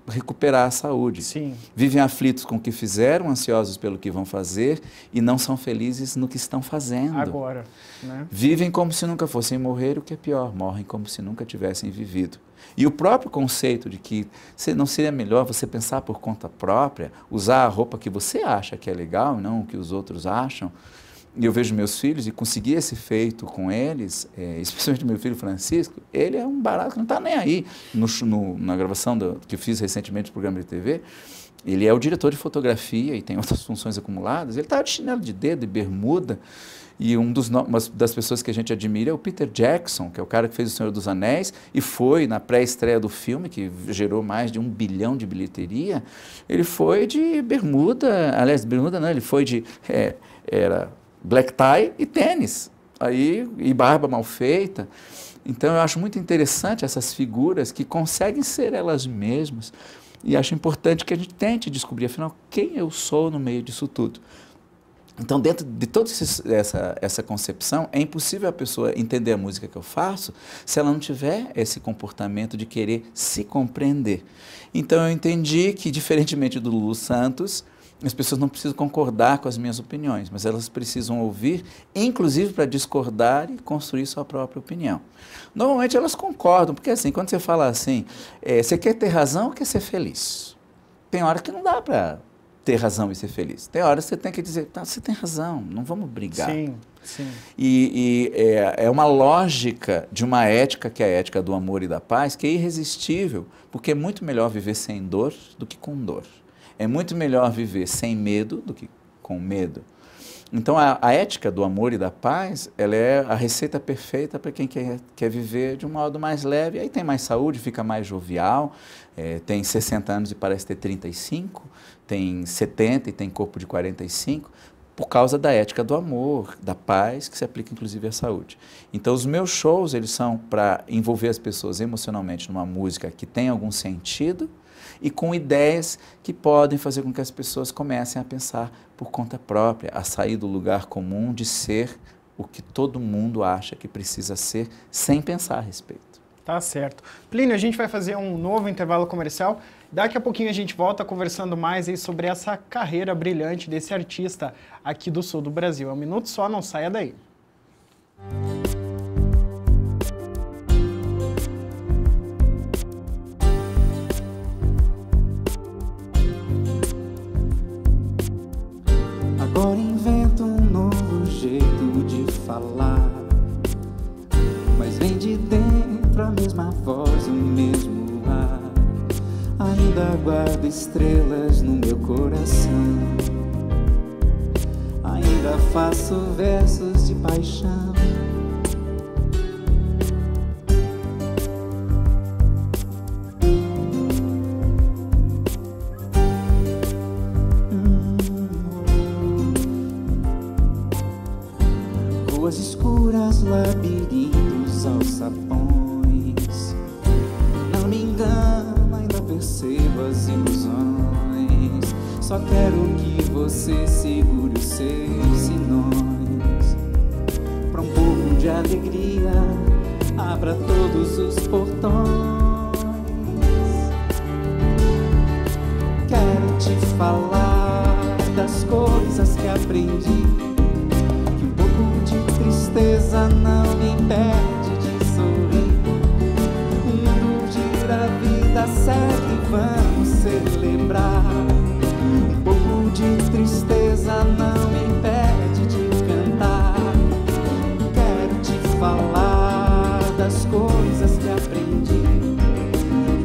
recuperar a saúde. Sim. Vivem aflitos com o que fizeram, ansiosos pelo que vão fazer e não são felizes no que estão fazendo. Agora, né? Vivem como se nunca fossem morrer, o que é pior, morrem como se nunca tivessem vivido. E o próprio conceito de que não seria melhor você pensar por conta própria, usar a roupa que você acha que é legal, não o que os outros acham. E eu vejo meus filhos e consegui esse feito com eles, especialmente meu filho Francisco. Ele é um barato que não está nem aí. Na gravação que eu fiz recentemente do programa de TV, ele é o diretor de fotografia e tem outras funções acumuladas. Ele estava de chinelo de dedo e bermuda. E uma das pessoas que a gente admira é o Peter Jackson, que é o cara que fez O Senhor dos Anéis e foi na pré-estreia do filme, que gerou mais de 1 bilhão de bilheteria. Ele foi de bermuda, aliás, bermuda não, ele foi de... era black tie e tênis, e barba mal feita. Então eu acho muito interessante essas figuras que conseguem ser elas mesmas, e acho importante que a gente tente descobrir, afinal, quem eu sou no meio disso tudo. Então, dentro de toda essa concepção, é impossível a pessoa entender a música que eu faço se ela não tiver esse comportamento de querer se compreender. Então eu entendi que, diferentemente do Lulu Santos, as pessoas não precisam concordar com as minhas opiniões, mas elas precisam ouvir, inclusive para discordar e construir sua própria opinião. Normalmente elas concordam, porque assim, quando você fala assim, você quer ter razão ou quer ser feliz? Tem hora que não dá para ter razão e ser feliz. Tem hora que você tem que dizer, tá, você tem razão, não vamos brigar. Sim, sim. E é uma lógica de uma ética, que é a ética do amor e da paz, que é irresistível, porque é muito melhor viver sem dor do que com dor. É muito melhor viver sem medo do que com medo. Então, a ética do amor e da paz, ela é a receita perfeita para quem quer viver de um modo mais leve. Aí tem mais saúde, fica mais jovial, tem 60 anos e parece ter 35, tem 70 e tem corpo de 45, por causa da ética do amor, da paz, que se aplica inclusive à saúde. Então, os meus shows, eles são para envolver as pessoas emocionalmente numa música que tem algum sentido, e com ideias que podem fazer com que as pessoas comecem a pensar por conta própria, a sair do lugar comum de ser o que todo mundo acha que precisa ser, sem pensar a respeito. Tá certo. Plínio, a gente vai fazer um novo intervalo comercial. Daqui a pouquinho a gente volta conversando mais aí sobre essa carreira brilhante desse artista aqui do sul do Brasil. É um minuto só, não saia daí. Agora invento um novo jeito de falar, mas vem de dentro a mesma voz, o mesmo ar. Ainda guardo estrelas no meu coração, ainda faço versos de paixão. Ruas escuras, labirintos aos sapões. Não me engano, ainda percebo as ilusões. Só quero que você segure os seus sinões. Pra um pouco de alegria, abra todos os portões. Quero te falar das coisas que aprendi. Tristeza não me impede de sorrir. O mundo gira, a vida segue, vamos celebrar. Um pouco de tristeza não me impede de cantar. Quero te falar das coisas que aprendi.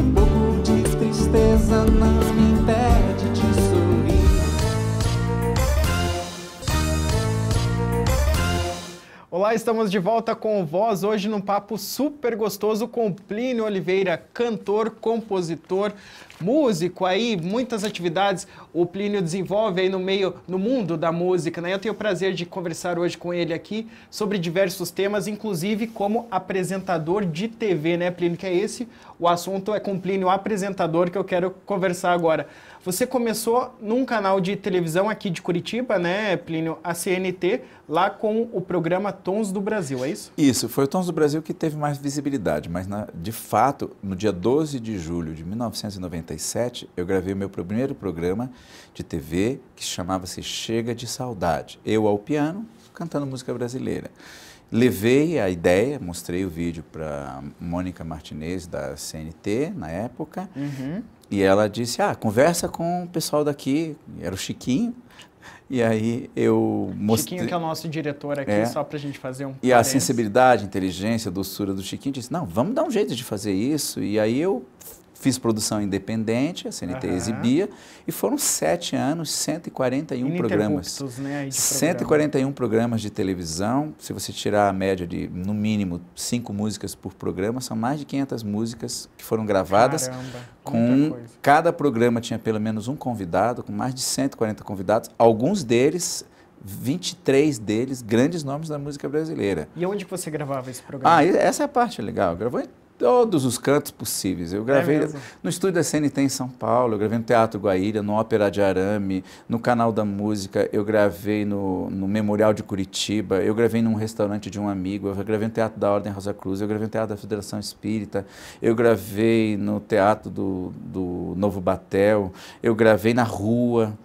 Um pouco de tristeza não me impede de sorrir. Olá, estamos de volta com o Voz, hoje num papo super gostoso com o Plínio Oliveira, cantor, compositor, músico aí, muitas atividades o Plínio desenvolve aí no mundo da música, né? Eu tenho o prazer de conversar hoje com ele aqui sobre diversos temas, inclusive como apresentador de TV, né, Plínio? Que é esse, o assunto é com o Plínio, apresentador, que eu quero conversar agora. Você começou num canal de televisão aqui de Curitiba, né, Plínio, a CNT, lá com o programa Tons do Brasil, é isso? Isso, foi o Tons do Brasil que teve mais visibilidade, mas de fato, no dia 12 de julho de 1997, eu gravei o meu primeiro programa de TV, que chamava-se Chega de Saudade. Eu ao piano, cantando música brasileira. Levei a ideia, mostrei o vídeo para Mônica Martinez, da CNT, na época, e ela disse, conversa com o pessoal daqui, era o Chiquinho, e aí eu mostrei... Chiquinho, que é o nosso diretor aqui, só para a gente fazer um... E a sensibilidade, a inteligência, a doçura do Chiquinho disse, não, vamos dar um jeito de fazer isso, e aí eu fiz produção independente, a CNT exibia, e foram 7 anos, 141 programas. Né, aí de 141 programas de televisão, se você tirar a média de, no mínimo, 5 músicas por programa, são mais de 500 músicas que foram gravadas. Caramba, cada programa tinha pelo menos um convidado, com mais de 140 convidados, alguns deles... 23 deles, grandes nomes da música brasileira. E onde você gravava esse programa? Essa é a parte legal. Gravou em todos os cantos possíveis. Eu gravei no estúdio da CNT em São Paulo, eu gravei no Teatro Guaíra, no Ópera de Arame, no Canal da Música, eu gravei no Memorial de Curitiba, eu gravei num restaurante de um amigo, eu gravei no Teatro da Ordem Rosa Cruz, eu gravei no Teatro da Federação Espírita, eu gravei no Teatro do Novo Batel, eu gravei na rua,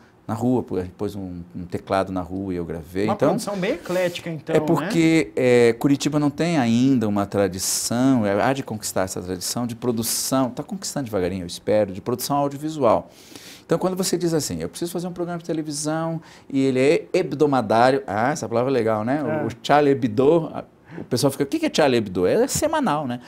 pôs um teclado na rua e eu gravei. Uma produção bem eclética, então, é porque Curitiba não tem ainda uma tradição, há de conquistar essa tradição de produção, está conquistando devagarinho, eu espero, de produção audiovisual. Então, quando você diz assim, eu preciso fazer um programa de televisão e ele é hebdomadário, essa palavra é legal, né? O Charlie Hebdo, o pessoal fica, o que é Charlie Hebdo? É semanal, né?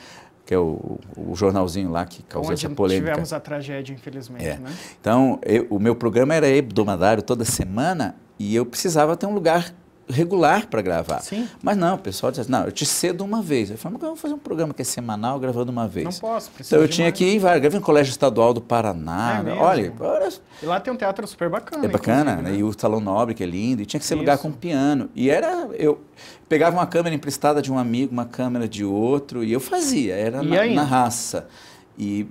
Que é o jornalzinho lá que causou essa polêmica. Tivemos a tragédia, infelizmente, né? Então, o meu programa era hebdomadário toda semana e eu precisava ter um lugar regular para gravar. Sim. Mas não, o pessoal dizia, não, eu te cedo uma vez. Eu falei, mas eu vou fazer um programa que é semanal gravando uma vez. Não posso, então eu tinha que ir, gravei no Colégio Estadual do Paraná. Olha, e lá tem um teatro super bacana. É bacana, né? E o Salão Nobre, que é lindo, e tinha que ser lugar com piano. E eu pegava uma câmera emprestada de um amigo, uma câmera de outro, e eu fazia, era na raça.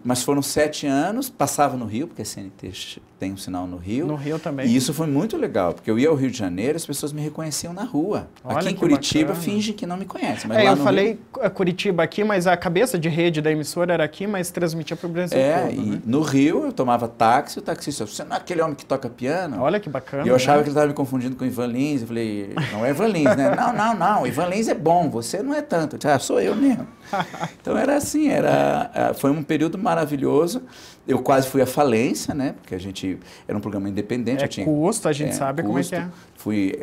Mas foram 7 anos, passava no Rio, porque a CNT tem um sinal no Rio. No Rio também. E isso foi muito legal, porque eu ia ao Rio de Janeiro, as pessoas me reconheciam na rua. Olha, aqui em Curitiba, fingem que não me conhecem. Mas lá eu no falei Rio... Curitiba aqui, mas a cabeça de rede da emissora era aqui, mas transmitia para o Brasil todo, e né? no Rio eu tomava táxi, o taxista, você não é aquele homem que toca piano? Olha que bacana. E eu achava que ele estava me confundindo com o Ivan Lins. Eu falei, não é Ivan Lins, né? Não, Ivan Lins é bom, você não é tanto. Eu disse, sou eu mesmo. Então era assim, foi um período maravilhoso. Eu quase fui à falência, né? Porque a gente era um programa independente. Custo, a gente sabe como é que é.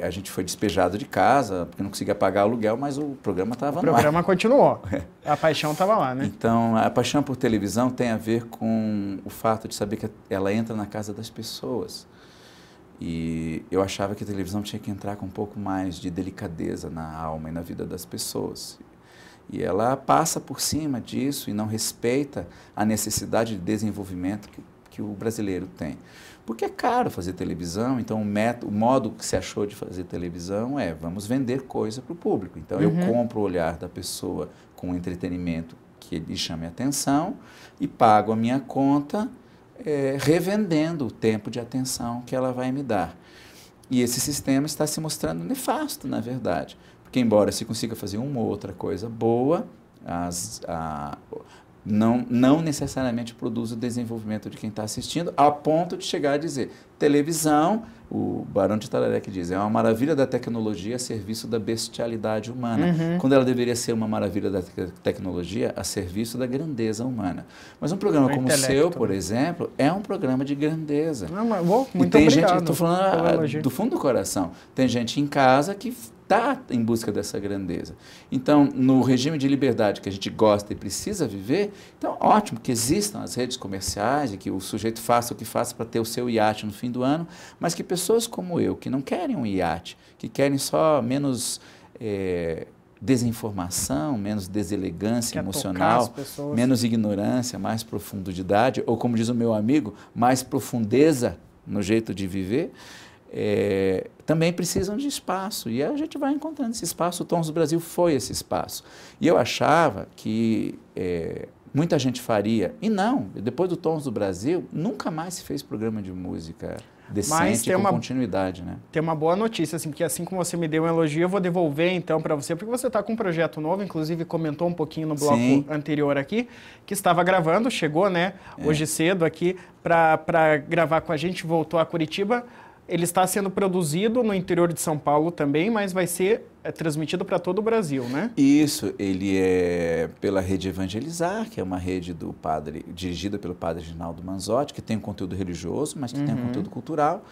A gente foi despejado de casa, porque não conseguia pagar o aluguel, mas o programa estava no ar. O programa continuou. A paixão estava lá, né? Então, a paixão por televisão tem a ver com o fato de saber que ela entra na casa das pessoas. E eu achava que a televisão tinha que entrar com um pouco mais de delicadeza na alma e na vida das pessoas. E ela passa por cima disso e não respeita a necessidade de desenvolvimento que o brasileiro tem. Porque é caro fazer televisão, então o modo que se achou de fazer televisão é vamos vender coisa para o público. Então eu compro o olhar da pessoa com o entretenimento que lhe chame a atenção e pago a minha conta revendendo o tempo de atenção que ela vai me dar. E esse sistema está se mostrando nefasto, na verdade. Porque, embora se consiga fazer uma ou outra coisa boa, não necessariamente produz o desenvolvimento de quem está assistindo, a ponto de chegar a dizer, televisão, o Barão de Itararé diz, é uma maravilha da tecnologia a serviço da bestialidade humana, quando ela deveria ser uma maravilha da tecnologia a serviço da grandeza humana. Mas um programa como o seu, por exemplo, é um programa de grandeza. Muito obrigado. Estou falando do fundo do coração, tem gente em casa que está em busca dessa grandeza. Então, no regime de liberdade que a gente gosta e precisa viver, então, ótimo que existam as redes comerciais e que o sujeito faça o que faça para ter o seu iate no fim do ano, mas que pessoas como eu, que não querem um iate, que querem só menos desinformação, menos deselegância emocional, menos ignorância, mais profundidade, ou como diz o meu amigo, mais profundeza no jeito de viver, também precisam de espaço, e a gente vai encontrando esse espaço. O Tons do Brasil foi esse espaço. E eu achava que muita gente faria, e não, depois do Tons do Brasil, nunca mais se fez programa de música decente com continuidade, né? Tem uma boa notícia, assim, porque assim como você me deu um elogio, eu vou devolver então para você, porque você está com um projeto novo, inclusive comentou um pouquinho no bloco anterior aqui, que estava gravando, chegou, né, hoje cedo aqui para gravar com a gente, voltou a Curitiba. Ele está sendo produzido no interior de São Paulo também, mas vai ser transmitido para todo o Brasil, né? Isso, ele é pela Rede Evangelizar, que é uma rede dirigida pelo padre Ginaldo Manzotti, que tem um conteúdo religioso, mas que tem um conteúdo cultural.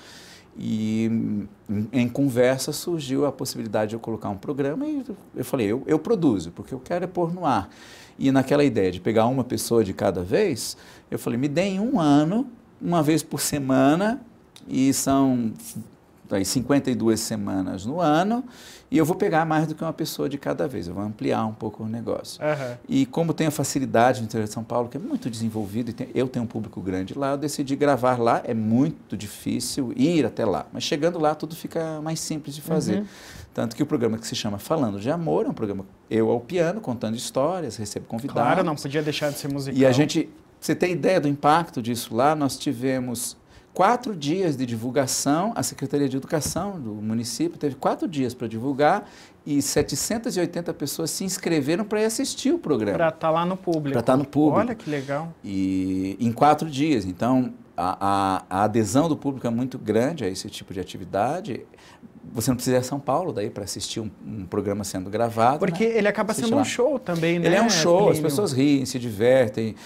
E em conversa surgiu a possibilidade de eu colocar um programa e eu falei, eu produzo, porque eu quero pôr no ar. E naquela ideia de pegar uma pessoa de cada vez, eu falei, me deem um ano, uma vez por semana, e são 52 semanas no ano, e eu vou pegar mais do que uma pessoa de cada vez, eu vou ampliar um pouco o negócio. E como tenho a facilidade no interior de São Paulo, que é muito desenvolvido, e eu tenho um público grande lá, eu decidi gravar lá, é muito difícil ir até lá, mas chegando lá tudo fica mais simples de fazer. Tanto que o programa que se chama Falando de Amor, é um programa eu ao piano, contando histórias, recebo convidados. Claro, não podia deixar de ser musical. E a gente, você tem ideia do impacto disso lá, nós tivemos 4 dias de divulgação, a Secretaria de Educação do município teve 4 dias para divulgar e 780 pessoas se inscreveram para ir assistir o programa. Para estar lá no público. Para estar no público. Olha que legal. E em 4 dias, então a adesão do público é muito grande a esse tipo de atividade. Você não precisa ir a São Paulo daí para assistir um programa sendo gravado. Porque ele acaba sendo um show também, né? Ele é um show, Plínio? As pessoas riem, se divertem,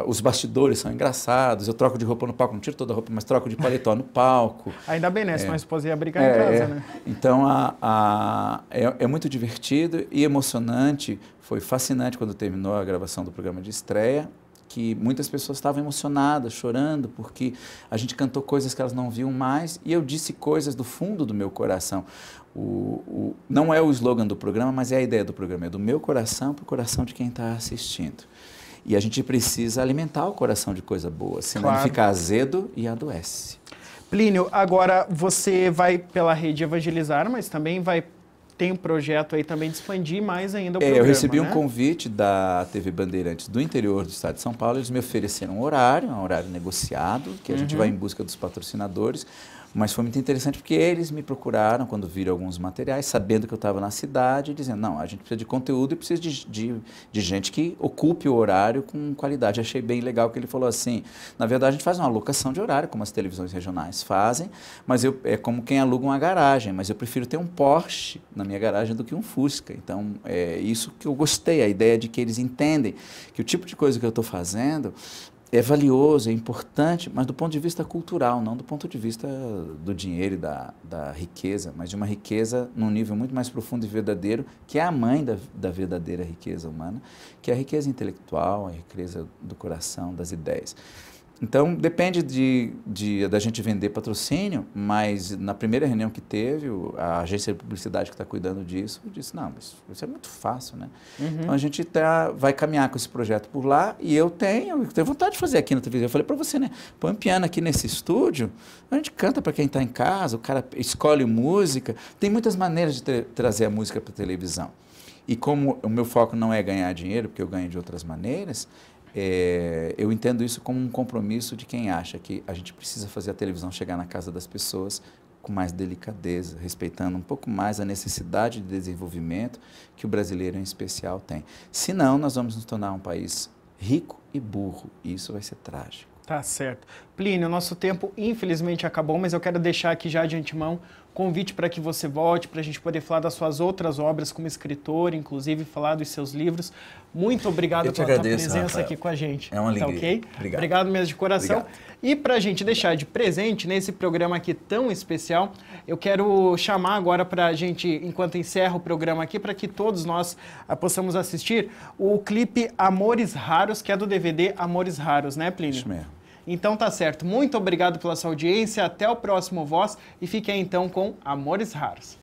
os bastidores são engraçados, eu troco de roupa no palco, não tiro toda a roupa, mas troco de paletó no palco. Ainda bem, né? Se uma esposa ia brigar em casa, né? Então, é muito divertido e emocionante, foi fascinante quando terminou a gravação do programa de estreia, que muitas pessoas estavam emocionadas, chorando, porque a gente cantou coisas que elas não viam mais e eu disse coisas do fundo do meu coração. Não é o slogan do programa, mas é a ideia do programa, é do meu coração para o coração de quem está assistindo. E a gente precisa alimentar o coração de coisa boa, senão ele fica azedo e adoece. Plínio, agora você vai pela Rede Evangelizar, mas também vai tem um projeto aí também de expandir mais ainda o programa, eu recebi né? um convite da TV Bandeirantes do interior do estado de São Paulo, eles me ofereceram um horário negociado, que a gente vai em busca dos patrocinadores, mas foi muito interessante porque eles me procuraram quando viram alguns materiais, sabendo que eu estava na cidade, dizendo, não, a gente precisa de conteúdo e precisa de gente que ocupe o horário com qualidade. Achei bem legal que ele falou assim, na verdade a gente faz uma alocação de horário, como as televisões regionais fazem, mas é como quem aluga uma garagem, mas eu prefiro ter um Porsche na minha garagem do que um Fusca. Então, é isso que eu gostei, a ideia de que eles entendem que o tipo de coisa que eu estou fazendo é valioso, é importante, mas do ponto de vista cultural, não do ponto de vista do dinheiro e da riqueza, mas de uma riqueza num nível muito mais profundo e verdadeiro, que é a mãe da verdadeira riqueza humana, que é a riqueza intelectual, a riqueza do coração, das ideias. Então, depende da gente vender patrocínio, mas na primeira reunião que teve, a agência de publicidade que está cuidando disso, disse, não, mas isso é muito fácil, né? Então, a gente vai caminhar com esse projeto por lá e eu tenho vontade de fazer aqui na televisão. Eu falei para você, né? Põe um piano aqui nesse estúdio, a gente canta para quem está em casa, o cara escolhe música. Tem muitas maneiras de trazer a música para a televisão. E como o meu foco não é ganhar dinheiro, porque eu ganho de outras maneiras, eu entendo isso como um compromisso de quem acha que a gente precisa fazer a televisão chegar na casa das pessoas com mais delicadeza, respeitando um pouco mais a necessidade de desenvolvimento que o brasileiro em especial tem. Senão, nós vamos nos tornar um país rico e burro, e isso vai ser trágico. Tá certo. Plínio, nosso tempo infelizmente acabou, mas eu quero deixar aqui já de antemão convite para que você volte, para a gente poder falar das suas outras obras como escritor, inclusive falar dos seus livros. Muito obrigado pela tua presença, Rafael, aqui com a gente. É uma alegria. Tá ok? Obrigado. Obrigado mesmo de coração. Obrigado. E para a gente deixar de presente nesse programa aqui tão especial, eu quero chamar agora para a gente, enquanto encerra o programa aqui, para que todos nós possamos assistir o clipe Amores Raros, que é do DVD Amores Raros, né, Plínio? Isso mesmo. Então tá certo. Muito obrigado pela sua audiência. Até o próximo Voz e fique aí então com Amores Raros.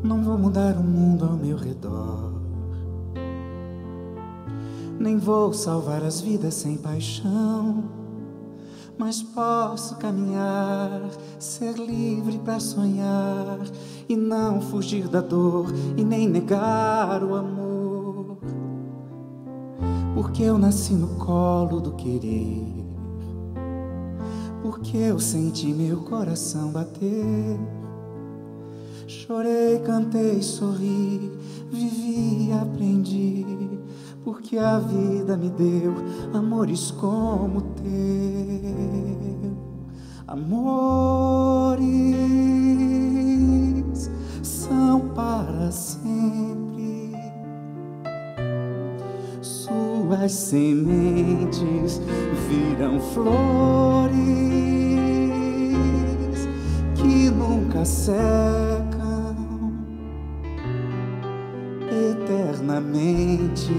Não vou mudar o mundo ao meu redor, nem vou salvar as vidas sem paixão, mas posso caminhar, ser livre para sonhar e não fugir da dor e nem negar o amor, porque eu nasci no colo do querer, porque eu senti meu coração bater. Chorei, cantei, sorri, vivi e aprendi, porque a vida me deu amores como o teu. Amores são para sempre, suas sementes viram flores que nunca secam. Eternamente,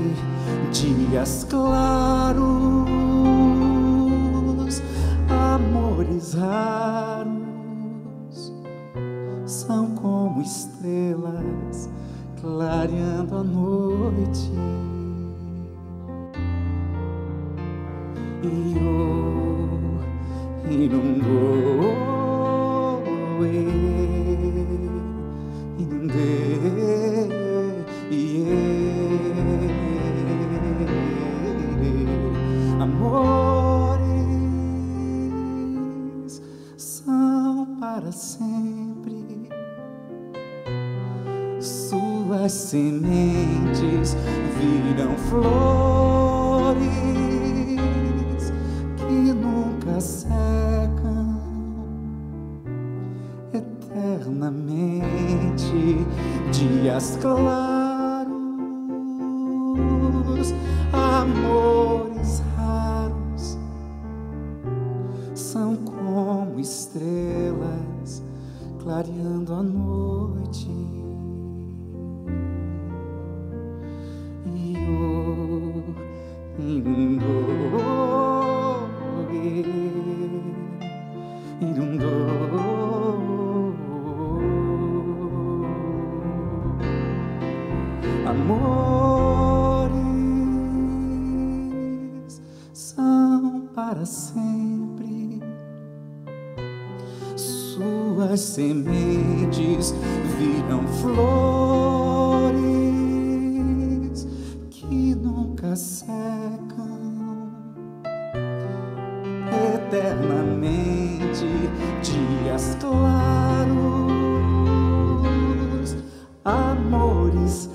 dias claros, amores raros, são como estrelas clareando a noite. Amores são para sempre, suas sementes viram flores que nunca secam. Eternamente, dias claros, amores raros, são como estrelas clareando a noite. E para sempre. Suas sementes viram flores que nunca secam, eternamente dias claros, amores